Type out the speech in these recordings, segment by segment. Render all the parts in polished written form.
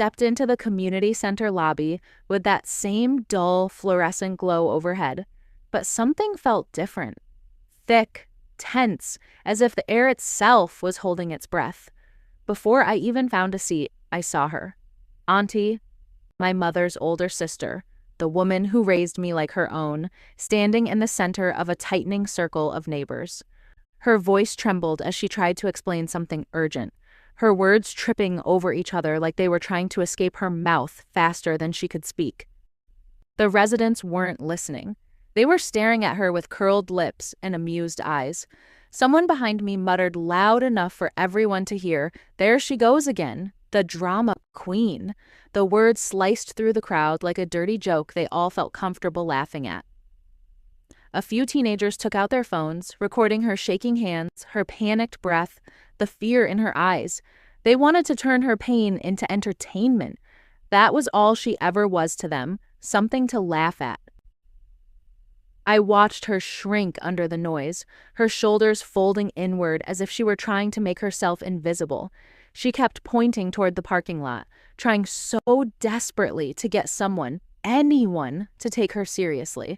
stepped into the community center lobby with that same dull, fluorescent glow overhead, but something felt different. Thick, tense, as if the air itself was holding its breath. Before I even found a seat, I saw her. Aunty, my mother's older sister, the woman who raised me like her own, standing in the center of a tightening circle of neighbors. Her voice trembled as she tried to explain something urgent, her words tripping over each other like they were trying to escape her mouth faster than she could speak. The residents weren't listening. They were staring at her with curled lips and amused eyes. Someone behind me muttered loud enough for everyone to hear, "There she goes again, the drama queen." The words sliced through the crowd like a dirty joke they all felt comfortable laughing at. A few teenagers took out their phones, recording her shaking hands, her panicked breath, the fear in her eyes. They wanted to turn her pain into entertainment. That was all she ever was to them, something to laugh at. I watched her shrink under the noise, her shoulders folding inward as if she were trying to make herself invisible. She kept pointing toward the parking lot, trying so desperately to get someone, anyone, to take her seriously.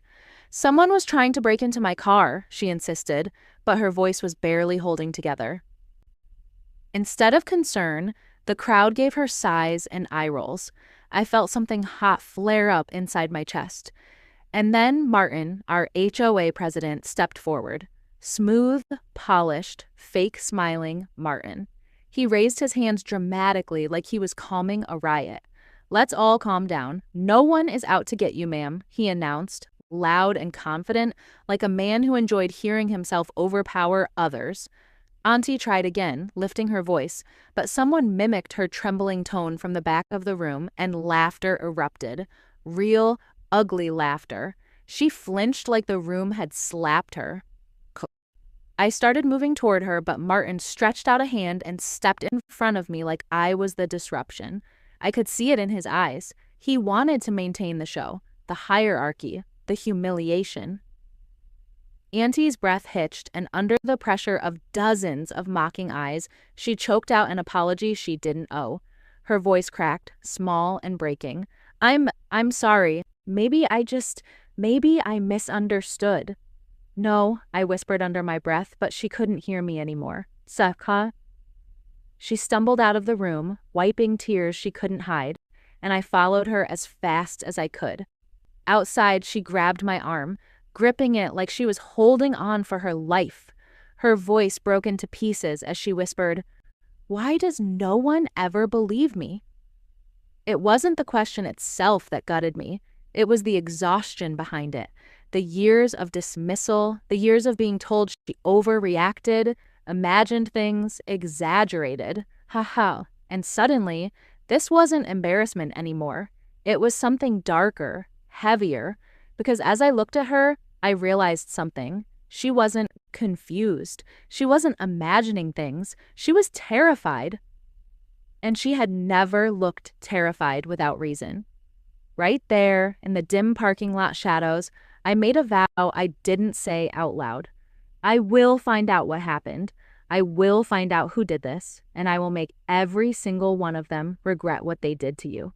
Someone was trying to break into my car, she insisted, but her voice was barely holding together. Instead of concern, the crowd gave her sighs and eye rolls. I felt something hot flare up inside my chest. And then Martin, our HOA president, stepped forward. Smooth, polished, fake smiling Martin. He raised his hands dramatically like he was calming a riot. "Let's all calm down. No one is out to get you, ma'am," he announced, loud and confident, like a man who enjoyed hearing himself overpower others. Aunty tried again, lifting her voice, but someone mimicked her trembling tone from the back of the room and laughter erupted. Real, ugly laughter. She flinched like the room had slapped her. I started moving toward her, but Martin stretched out a hand and stepped in front of me like I was the disruption. I could see it in his eyes. He wanted to maintain the show, the hierarchy, the humiliation. Auntie's breath hitched, and under the pressure of dozens of mocking eyes, she choked out an apology she didn't owe. Her voice cracked, small and breaking. I'm sorry. Maybe I misunderstood." "No," I whispered under my breath, but she couldn't hear me anymore. "Sakha." She stumbled out of the room, wiping tears she couldn't hide, and I followed her as fast as I could. Outside, she grabbed my arm, gripping it like she was holding on for her life. Her voice broke into pieces as she whispered, "Why does no one ever believe me?" It wasn't the question itself that gutted me. It was the exhaustion behind it. The years of dismissal, the years of being told she overreacted, imagined things, exaggerated. Haha. And suddenly, this wasn't embarrassment anymore. It was something darker, heavier, because as I looked at her, I realized something. She wasn't confused. She wasn't imagining things. She was terrified. And she had never looked terrified without reason. Right there, in the dim parking lot shadows, I made a vow I didn't say out loud. I will find out what happened. I will find out who did this, and I will make every single one of them regret what they did to you.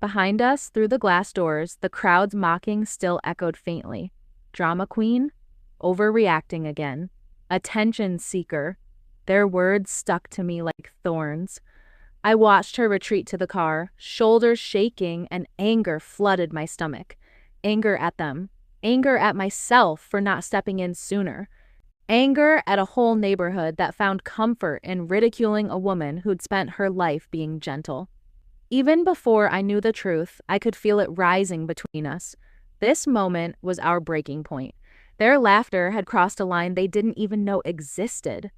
Behind us, through the glass doors, the crowd's mocking still echoed faintly. Drama queen? Overreacting again. Attention seeker. Their words stuck to me like thorns. I watched her retreat to the car, shoulders shaking, and anger flooded my stomach. Anger at them. Anger at myself for not stepping in sooner. Anger at a whole neighborhood that found comfort in ridiculing a woman who'd spent her life being gentle. Even before I knew the truth, I could feel it rising between us. This moment was our breaking point. Their laughter had crossed a line they didn't even know existed.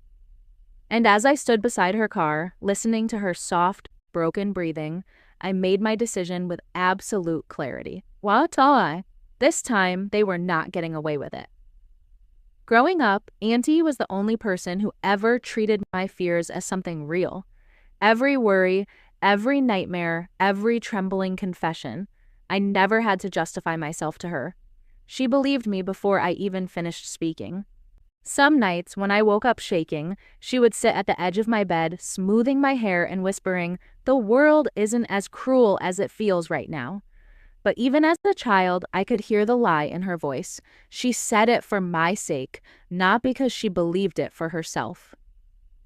And as I stood beside her car, listening to her soft, broken breathing, I made my decision with absolute clarity. Wa'atai. This time, they were not getting away with it. Growing up, Aunty was the only person who ever treated my fears as something real. Every worry, every nightmare, every trembling confession, I never had to justify myself to her. She believed me before I even finished speaking. Some nights, when I woke up shaking, she would sit at the edge of my bed, smoothing my hair and whispering, "The world isn't as cruel as it feels right now." But even as a child, I could hear the lie in her voice. She said it for my sake, not because she believed it for herself.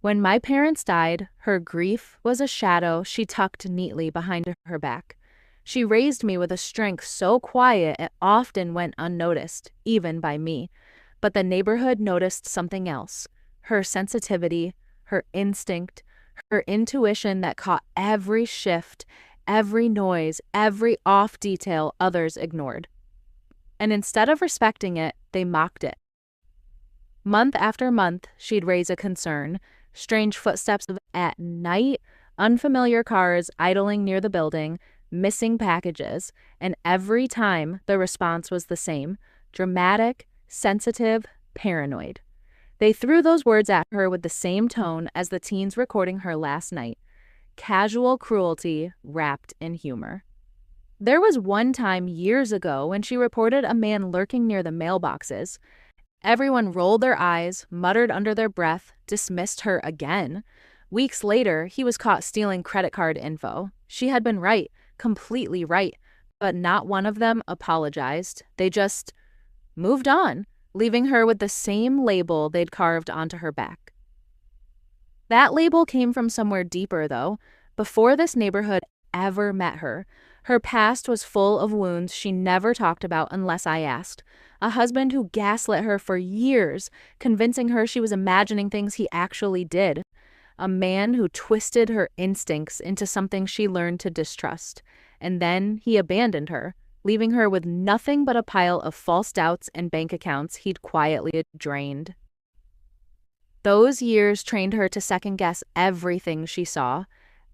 When my parents died, her grief was a shadow she tucked neatly behind her back. She raised me with a strength so quiet it often went unnoticed, even by me. But the neighborhood noticed something else: her sensitivity, her instinct, her intuition that caught every shift, every noise, every off detail others ignored. And instead of respecting it, they mocked it. Month after month, she'd raise a concern: strange footsteps at night, unfamiliar cars idling near the building, missing packages, and every time the response was the same: dramatic, sensitive, paranoid. They threw those words at her with the same tone as the teens recording her last night: casual cruelty wrapped in humor. There was one time years ago when she reported a man lurking near the mailboxes. Everyone rolled their eyes, muttered under their breath, dismissed her again. Weeks later, he was caught stealing credit card info. She had been right, completely right, but not one of them apologized. They just moved on, leaving her with the same label they'd carved onto her back. That label came from somewhere deeper, though. Before this neighborhood ever met her, her past was full of wounds she never talked about unless I asked. A husband who gaslit her for years, convincing her she was imagining things he actually did. A man who twisted her instincts into something she learned to distrust. And then he abandoned her, leaving her with nothing but a pile of false doubts and bank accounts he'd quietly drained. Those years trained her to second-guess everything she saw,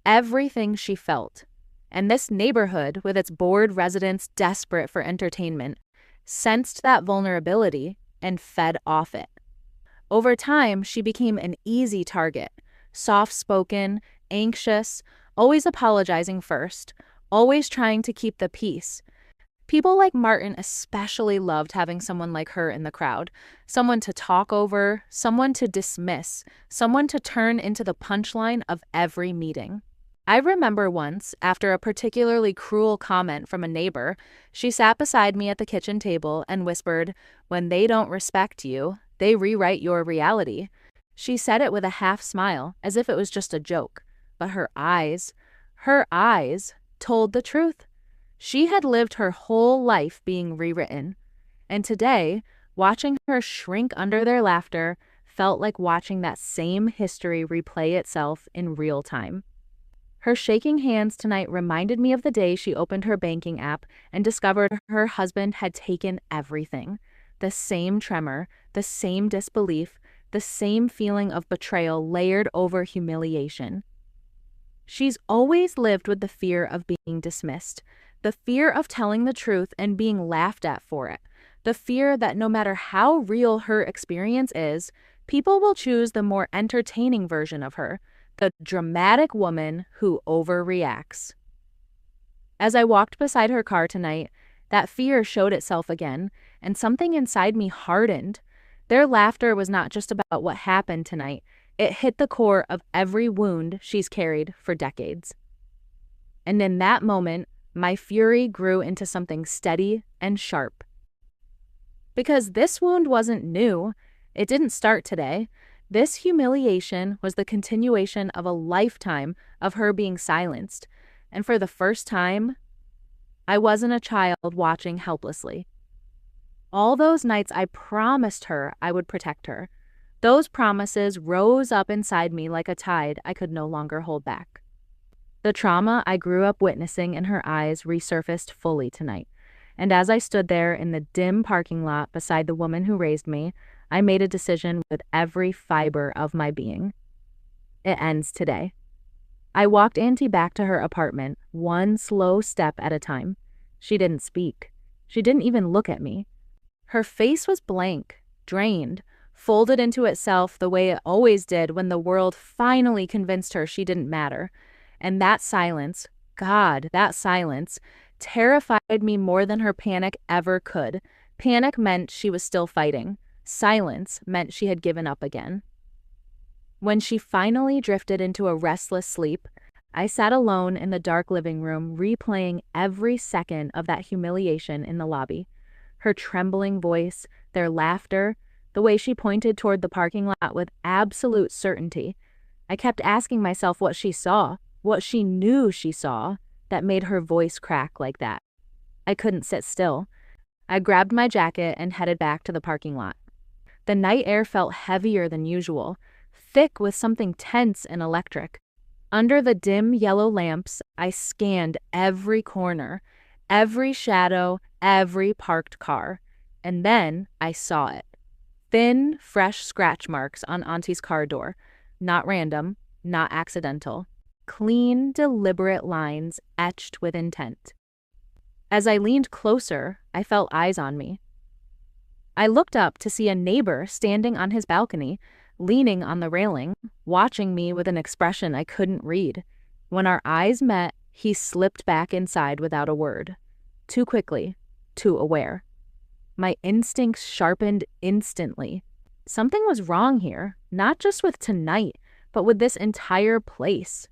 everything she felt. And this neighborhood, with its bored residents desperate for entertainment, sensed that vulnerability and fed off it. Over time, she became an easy target: soft-spoken, anxious, always apologizing first, always trying to keep the peace. People like Martin especially loved having someone like her in the crowd, someone to talk over, someone to dismiss, someone to turn into the punchline of every meeting. I remember once, after a particularly cruel comment from a neighbor, she sat beside me at the kitchen table and whispered, "When they don't respect you, they rewrite your reality." She said it with a half smile, as if it was just a joke, but her eyes told the truth. She had lived her whole life being rewritten, and today, watching her shrink under their laughter felt like watching that same history replay itself in real time. Her shaking hands tonight reminded me of the day she opened her banking app and discovered her husband had taken everything. The same tremor, the same disbelief, the same feeling of betrayal layered over humiliation. She's always lived with the fear of being dismissed, the fear of telling the truth and being laughed at for it, the fear that no matter how real her experience is, people will choose the more entertaining version of her, the dramatic woman who overreacts. As I walked beside her car tonight, that fear showed itself again, and something inside me hardened. Their laughter was not just about what happened tonight. It hit the core of every wound she's carried for decades. And in that moment, my fury grew into something steady and sharp. Because this wound wasn't new. It didn't start today. This humiliation was the continuation of a lifetime of her being silenced. And for the first time, I wasn't a child watching helplessly. All those nights I promised her I would protect her. Those promises rose up inside me like a tide I could no longer hold back. The trauma I grew up witnessing in her eyes resurfaced fully tonight. And as I stood there in the dim parking lot beside the woman who raised me, I made a decision with every fiber of my being. It ends today. I walked Aunty back to her apartment, one slow step at a time. She didn't speak. She didn't even look at me. Her face was blank, drained, folded into itself the way it always did when the world finally convinced her she didn't matter. And that silence, God, that silence, terrified me more than her panic ever could. Panic meant she was still fighting. Silence meant she had given up again. When she finally drifted into a restless sleep, I sat alone in the dark living room, replaying every second of that humiliation in the lobby. Her trembling voice, their laughter, the way she pointed toward the parking lot with absolute certainty. I kept asking myself what she saw, what she knew she saw, that made her voice crack like that. I couldn't sit still. I grabbed my jacket and headed back to the parking lot. The night air felt heavier than usual, thick with something tense and electric. Under the dim yellow lamps, I scanned every corner, every shadow, every parked car. And then I saw it. Thin, fresh scratch marks on Auntie's car door. Not random, not accidental. Clean, deliberate lines etched with intent. As I leaned closer, I felt eyes on me. I looked up to see a neighbor standing on his balcony, leaning on the railing, watching me with an expression I couldn't read. When our eyes met, he slipped back inside without a word. Too quickly, too aware. My instincts sharpened instantly. Something was wrong here, not just with tonight, but with this entire place.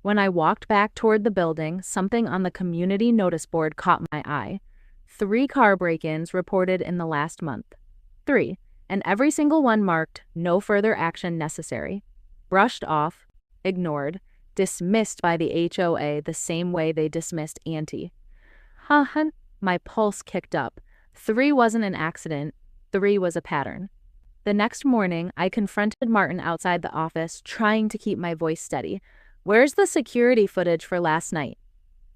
When I walked back toward the building, something on the community notice board caught my eye. 3 car break-ins reported in the last month. 3, and every single one marked no further action necessary. Brushed off, ignored, dismissed by the HOA the same way they dismissed Aunty. My pulse kicked up. 3 wasn't an accident, 3 was a pattern. The next morning, I confronted Martin outside the office, trying to keep my voice steady. "Where's the security footage for last night?"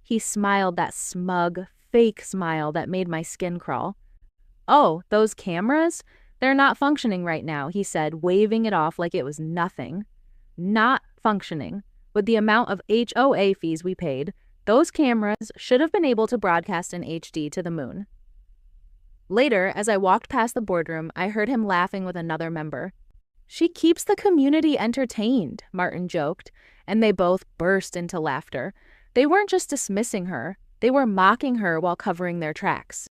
He smiled, that smug, fake smile that made my skin crawl. "Oh, those cameras? They're not functioning right now," he said, waving it off like it was nothing. Not functioning. With the amount of HOA fees we paid, those cameras should have been able to broadcast in HD to the moon. Later, as I walked past the boardroom, I heard him laughing with another member. "She keeps the community entertained," Martin joked, and they both burst into laughter. They weren't just dismissing her, they were mocking her while covering their tracks.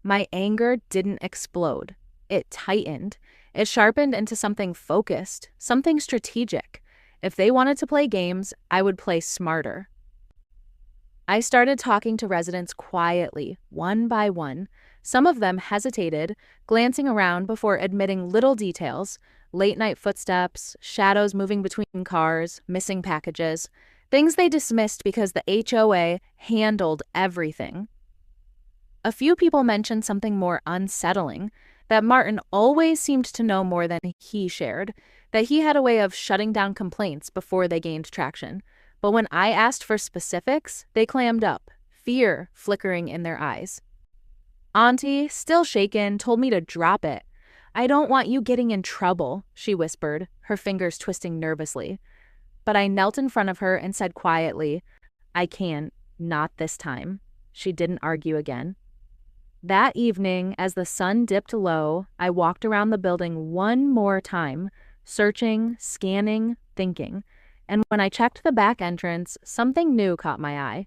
My anger didn't explode. It tightened. It sharpened into something focused, something strategic. If they wanted to play games, I would play smarter. I started talking to residents quietly, one by one. Some of them hesitated, glancing around before admitting little details, late-night footsteps, shadows moving between cars, missing packages, things they dismissed because the HOA handled everything. A few people mentioned something more unsettling, that Martin always seemed to know more than he shared, that he had a way of shutting down complaints before they gained traction. But when I asked for specifics, they clammed up, fear flickering in their eyes. Aunty, still shaken, told me to drop it. "I don't want you getting in trouble," she whispered, her fingers twisting nervously. But I knelt in front of her and said quietly, "I can't, not this time." She didn't argue again. That evening, as the sun dipped low, I walked around the building one more time, searching, scanning, thinking. And when I checked the back entrance, something new caught my eye.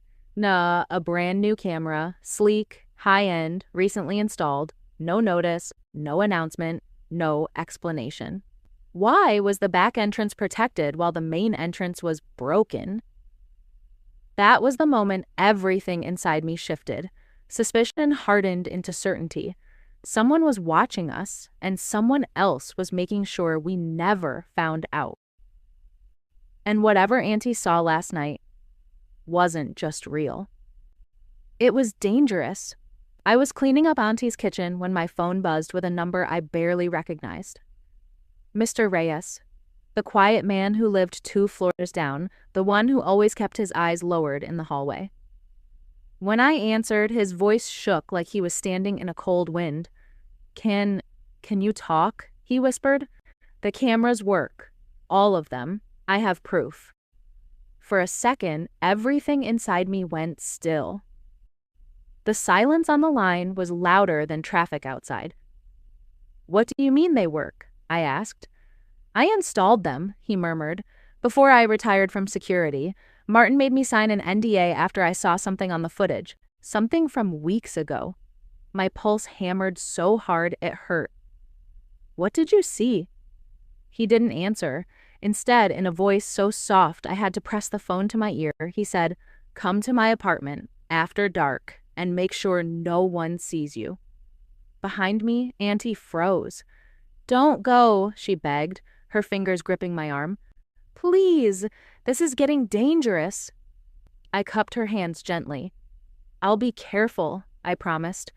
A brand new camera, sleek, high-end, recently installed, no notice, no announcement, no explanation. Why was the back entrance protected while the main entrance was broken? That was the moment everything inside me shifted. Suspicion hardened into certainty. Someone was watching us, and someone else was making sure we never found out. And whatever Aunty saw last night wasn't just real. It was dangerous. I was cleaning up Auntie's kitchen when my phone buzzed with a number I barely recognized. Mr. Reyes, the quiet man who lived 2 floors down, the one who always kept his eyes lowered in the hallway. When I answered, his voice shook like he was standing in a cold wind. Can you talk?" he whispered. "The cameras work. All of them. I have proof." For a second, everything inside me went still. The silence on the line was louder than traffic outside. "What do you mean they work?" I asked. "I installed them," he murmured. "Before I retired from security, Martin made me sign an NDA after I saw something on the footage, something from weeks ago." My pulse hammered so hard it hurt. What did you see?" He didn't answer. Instead, in a voice so soft I had to press the phone to my ear, he said, "Come to my apartment after dark and make sure no one sees you." Behind me, Aunty froze. "Don't go," she begged, her fingers gripping my arm. "Please, this is getting dangerous." I cupped her hands gently. "I'll be careful," I promised,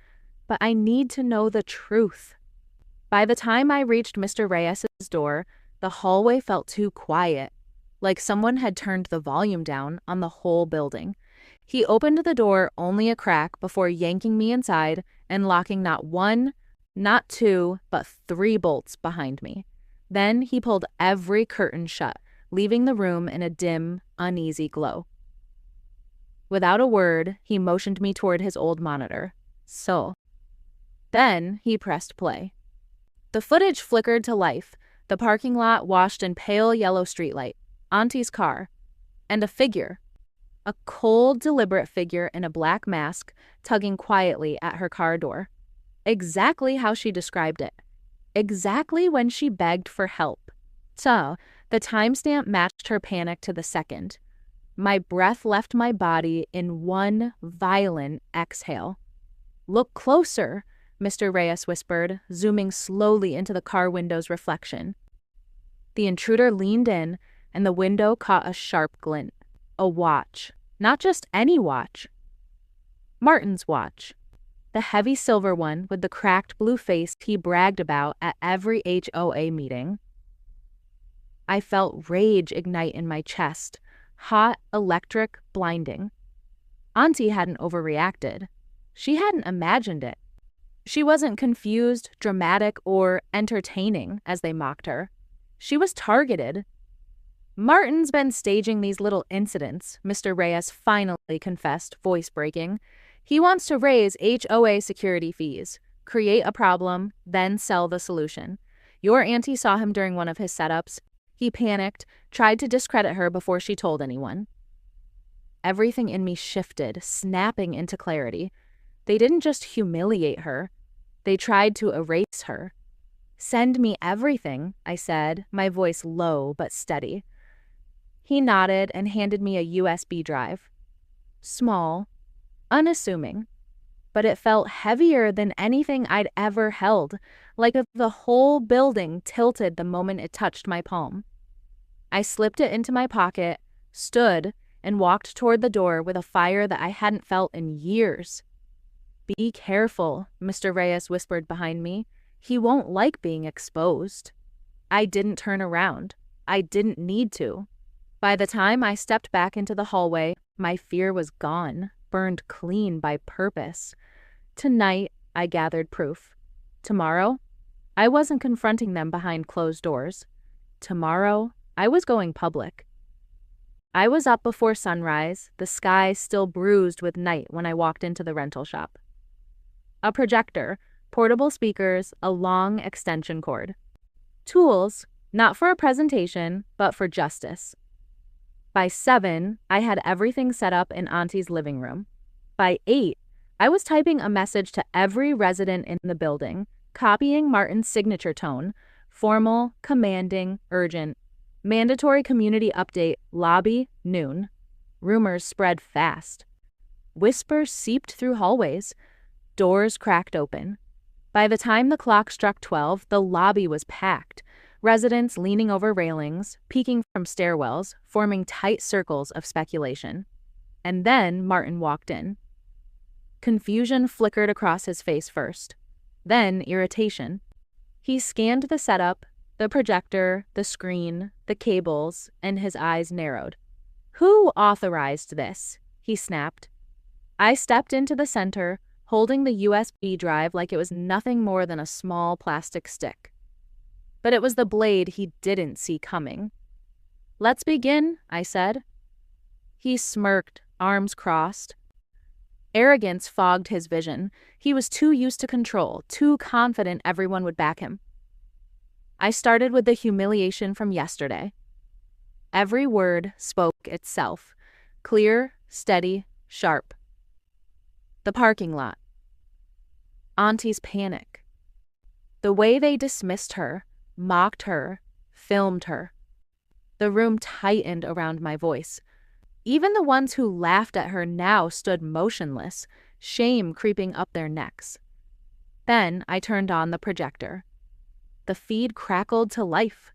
"but I need to know the truth." By the time I reached Mr. Reyes's door, the hallway felt too quiet, like someone had turned the volume down on the whole building. He opened the door only a crack before yanking me inside and locking not one, not two, but 3 bolts behind me. Then he pulled every curtain shut, leaving the room in a dim, uneasy glow. Without a word, he motioned me toward his old monitor. So. Then he pressed play. The footage flickered to life, the parking lot washed in pale yellow streetlight, Auntie's car, and a figure. A cold, deliberate figure in a black mask tugging quietly at her car door. Exactly how she described it. Exactly when she begged for help. So, the timestamp matched her panic to the second. My breath left my body in one violent exhale. "Look closer," Mr. Reyes whispered, zooming slowly into the car window's reflection. The intruder leaned in, and the window caught a sharp glint. A watch. Not just any watch. Martin's watch. The heavy silver one with the cracked blue face he bragged about at every HOA meeting. I felt rage ignite in my chest. Hot, electric, blinding. Aunty hadn't overreacted. She hadn't imagined it. She wasn't confused, dramatic, or entertaining, as they mocked her. She was targeted. "Martin's been staging these little incidents," Mr. Reyes finally confessed, voice breaking. "He wants to raise HOA security fees, create a problem, then sell the solution. Your auntie saw him during one of his setups. He panicked, tried to discredit her before she told anyone." Everything in me shifted, snapping into clarity. They didn't just humiliate her. They tried to erase her. "Send me everything," I said, my voice low but steady. He nodded and handed me a USB drive. Small, unassuming, but it felt heavier than anything I'd ever held, like if the whole building tilted the moment it touched my palm. I slipped it into my pocket, stood, and walked toward the door with a fire that I hadn't felt in years. "Be careful," Mr. Reyes whispered behind me. "He won't like being exposed." I didn't turn around. I didn't need to. By the time I stepped back into the hallway, my fear was gone, burned clean by purpose. Tonight, I gathered proof. Tomorrow, I wasn't confronting them behind closed doors. Tomorrow, I was going public. I was up before sunrise, the sky still bruised with night when I walked into the rental shop. A projector, portable speakers, a long extension cord. Tools, not for a presentation, but for justice. By 7, I had everything set up in Auntie's living room. By 8, I was typing a message to every resident in the building, copying Martin's signature tone, formal, commanding, urgent. Mandatory community update, lobby, noon. Rumors spread fast. Whispers seeped through hallways. Doors cracked open. By the time the clock struck 12, the lobby was packed. Residents leaning over railings, peeking from stairwells, forming tight circles of speculation. And then Martin walked in. Confusion flickered across his face first. Then irritation. He scanned the setup, the projector, the screen, the cables, and his eyes narrowed. "Who authorized this?" he snapped. I stepped into the center, holding the USB drive like it was nothing more than a small plastic stick. But it was the blade he didn't see coming. "Let's begin," I said. He smirked, arms crossed. Arrogance fogged his vision. He was too used to control, too confident everyone would back him. I started with the humiliation from yesterday. Every word spoke itself, clear, steady, sharp. The parking lot. Auntie's panic. The way they dismissed her, mocked her, filmed her. The room tightened around my voice. Even the ones who laughed at her now stood motionless, shame creeping up their necks. Then I turned on the projector. The feed crackled to life.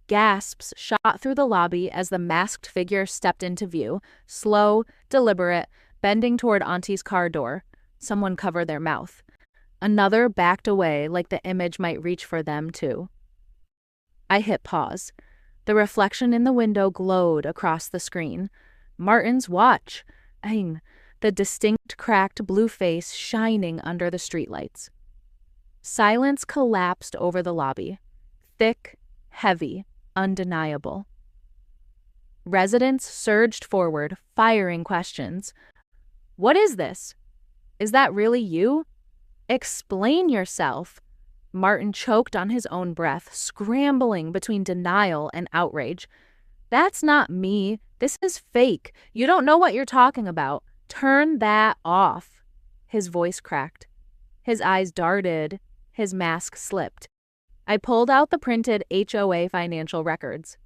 Gasps shot through the lobby as the masked figure stepped into view, slow, deliberate, bending toward Auntie's car door. Someone covered their mouth. Another backed away like the image might reach for them, too. I hit pause. The reflection in the window glowed across the screen. Martin's watch. The distinct cracked blue face shining under the streetlights. Silence collapsed over the lobby. Thick, heavy, undeniable. Residents surged forward, firing questions. "What is this? Is that really you? Explain yourself." Martin choked on his own breath, scrambling between denial and outrage. "That's not me. This is fake. You don't know what you're talking about. Turn that off." His voice cracked. His eyes darted. His mask slipped. I pulled out the printed HOA financial records.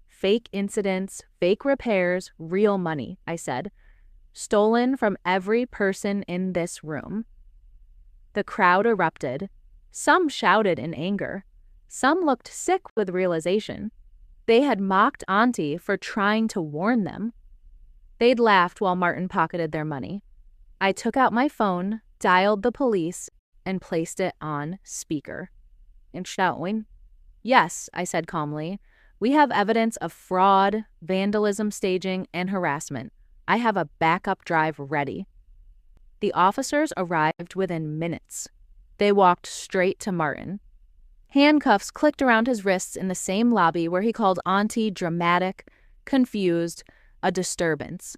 "Fake incidents, fake repairs, real money," I said. "Stolen from every person in this room." The crowd erupted. Some shouted in anger. Some looked sick with realization. They had mocked Aunty for trying to warn them. They'd laughed while Martin pocketed their money. I took out my phone, dialed the police, and placed it on speaker. "Entschuldigung." "Yes," I said calmly. "We have evidence of fraud, vandalism staging, and harassment. I have a backup drive ready." The officers arrived within minutes. They walked straight to Martin. Handcuffs clicked around his wrists in the same lobby where he called Aunty dramatic, confused, a disturbance.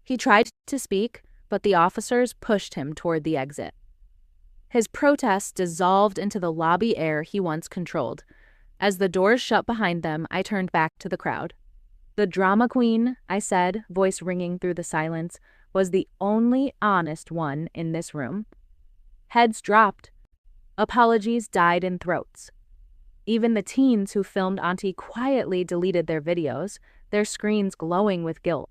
He tried to speak, but the officers pushed him toward the exit. His protest dissolved into the lobby air he once controlled. As the doors shut behind them, I turned back to the crowd. "The drama queen," I said, voice ringing through the silence, "was the only honest one in this room." Heads dropped. Apologies died in throats. Even the teens who filmed Aunty quietly deleted their videos, their screens glowing with guilt.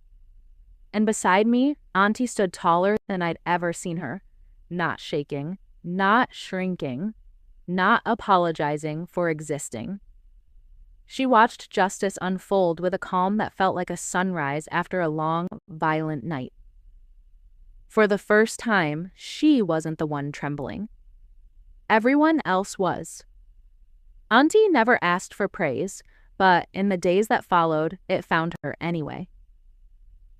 And beside me, Aunty stood taller than I'd ever seen her, not shaking, not shrinking, not apologizing for existing. She watched justice unfold with a calm that felt like a sunrise after a long, violent night. For the first time, she wasn't the one trembling. Everyone else was. Aunty never asked for praise, but in the days that followed, it found her anyway.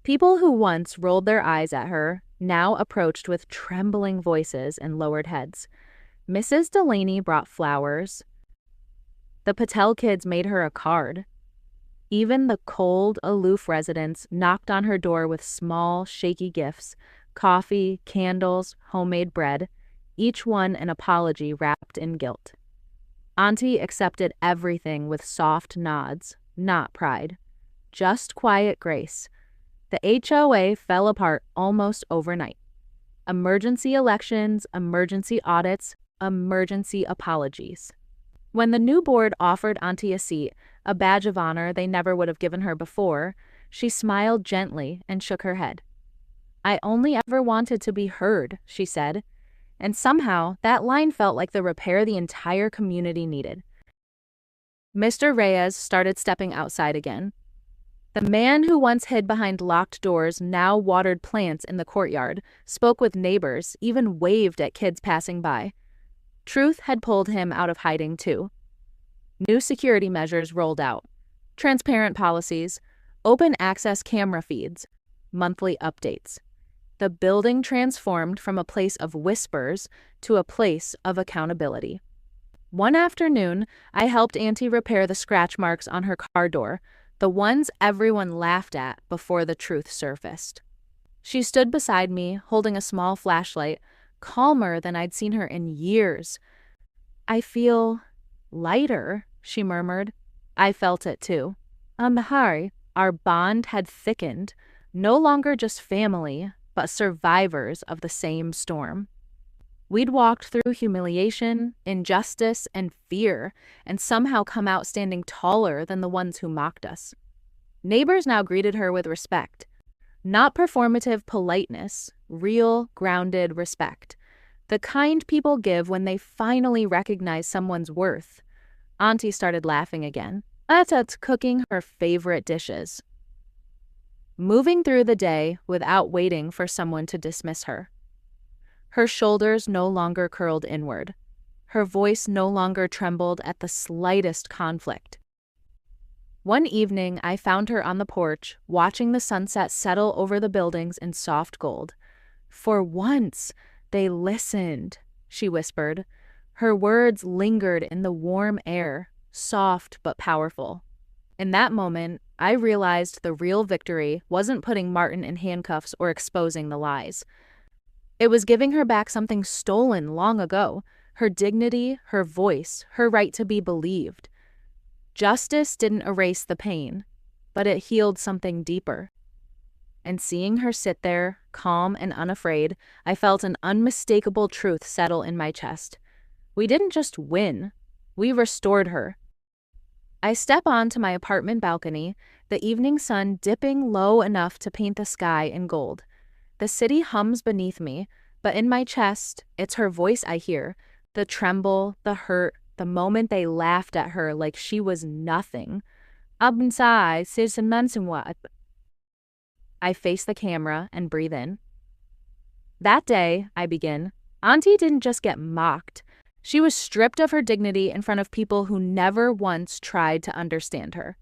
People who once rolled their eyes at her now approached with trembling voices and lowered heads. Mrs. Delaney brought flowers. The Patel kids made her a card. Even the cold, aloof residents knocked on her door with small, shaky gifts, coffee, candles, homemade bread, each one an apology wrapped in guilt. Aunty accepted everything with soft nods, not pride, just quiet grace. The HOA fell apart almost overnight. Emergency elections, emergency audits, emergency apologies. When the new board offered Aunty a seat, a badge of honor they never would have given her before, she smiled gently and shook her head. "I only ever wanted to be heard," she said. And somehow, that line felt like the repair the entire community needed. Mr. Reyes started stepping outside again. The man who once hid behind locked doors now watered plants in the courtyard, spoke with neighbors, even waved at kids passing by. Truth had pulled him out of hiding, too. New security measures rolled out. Transparent policies, open access camera feeds, monthly updates. The building transformed from a place of whispers to a place of accountability. One afternoon, I helped Aunty repair the scratch marks on her car door, the ones everyone laughed at before the truth surfaced. She stood beside me, holding a small flashlight, calmer than I'd seen her in years. "I feel lighter," she murmured. I felt it too. Harry, our bond had thickened, no longer just family, but survivors of the same storm. We'd walked through humiliation, injustice, and fear, and somehow come out standing taller than the ones who mocked us. Neighbors now greeted her with respect. Not performative politeness, real, grounded respect. The kind people give when they finally recognize someone's worth. Auntie started laughing again. That's cooking her favorite dishes. Moving through the day without waiting for someone to dismiss her. Her shoulders no longer curled inward. Her voice no longer trembled at the slightest conflict. One evening, I found her on the porch, watching the sunset settle over the buildings in soft gold. For once, they listened, she whispered. Her words lingered in the warm air, soft but powerful. In that moment, I realized the real victory wasn't putting Martin in handcuffs or exposing the lies. It was giving her back something stolen long ago, her dignity, her voice, her right to be believed. Justice didn't erase the pain, but it healed something deeper. And seeing her sit there, calm and unafraid, I felt an unmistakable truth settle in my chest. We didn't just win, we restored her. I step onto my apartment balcony, the evening sun dipping low enough to paint the sky in gold. The city hums beneath me, but in my chest, it's her voice I hear, the tremble, the hurt, the moment they laughed at her like she was nothing. I face the camera and breathe in. That day, I begin, Auntie didn't just get mocked. She was stripped of her dignity in front of people who never once tried to understand her.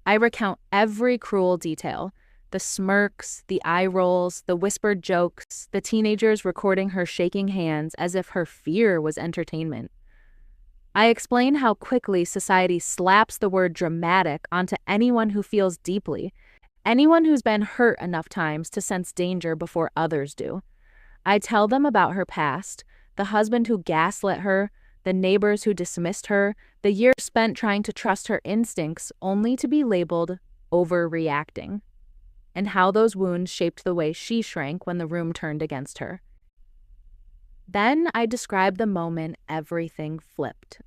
I recount every cruel detail. The smirks, the eye rolls, the whispered jokes, the teenagers recording her shaking hands as if her fear was entertainment. I explain how quickly society slaps the word dramatic onto anyone who feels deeply, anyone who's been hurt enough times to sense danger before others do. I tell them about her past, the husband who gaslit her, the neighbors who dismissed her, the years spent trying to trust her instincts only to be labeled overreacting, and how those wounds shaped the way she shrank when the room turned against her. Then I describe the moment everything flipped.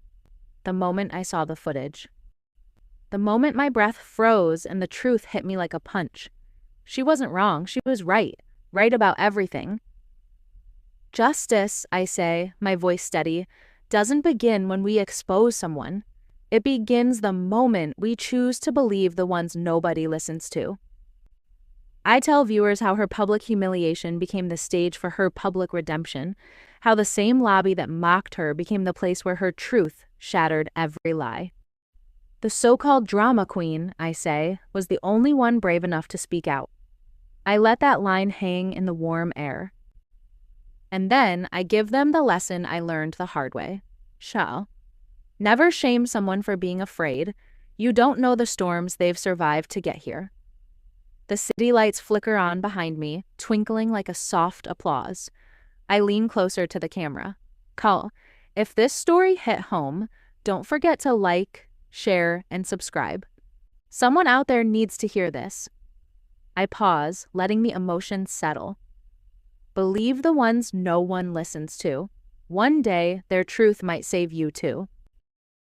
The moment I saw the footage. The moment my breath froze and the truth hit me like a punch. She wasn't wrong, she was right about everything. Justice, I say, my voice steady, doesn't begin when we expose someone. It begins the moment we choose to believe the ones nobody listens to. I tell viewers how her public humiliation became the stage for her public redemption, how the same lobby that mocked her became the place where her truth shattered every lie. The so-called drama queen, I say, was the only one brave enough to speak out. I let that line hang in the warm air. And then I give them the lesson I learned the hard way. Never shame someone for being afraid. You don't know the storms they've survived to get here. The city lights flicker on behind me, twinkling like a soft applause. I lean closer to the camera. Call. If this story hit home, don't forget to like, share, and subscribe. Someone out there needs to hear this. I pause, letting the emotion settle. Believe the ones no one listens to. One day, their truth might save you too.